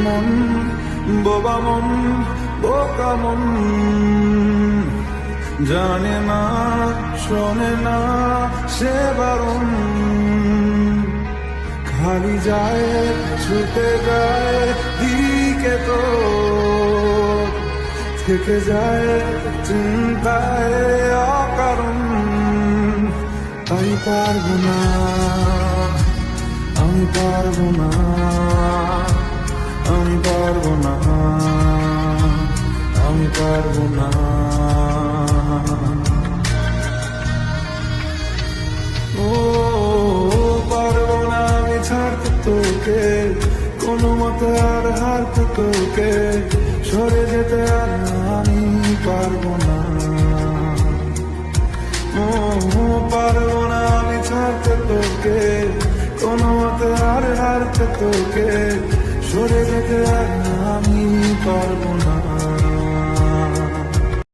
মন, বোবা মন, বোকা মন, জানে না শোনে না সে বারণ, খালি যায় ছুটে যায় দিকে তো থেকে যায় চিন্তায় অকারণ। তাই পারবো না, আমি পারবো না, আমি পারবো না, আমি পারবো না। ও পারবো না আমি ছাড়তে তোকে, কোনো মতে আর হারতে তোকে, সরে যেতে আর আমি পারবো না। ও পারবো না আমি ছাড়তে তোকে, কোনো মতে আর হারতে তোকে, সরে যেতে আর আমি পারবো না।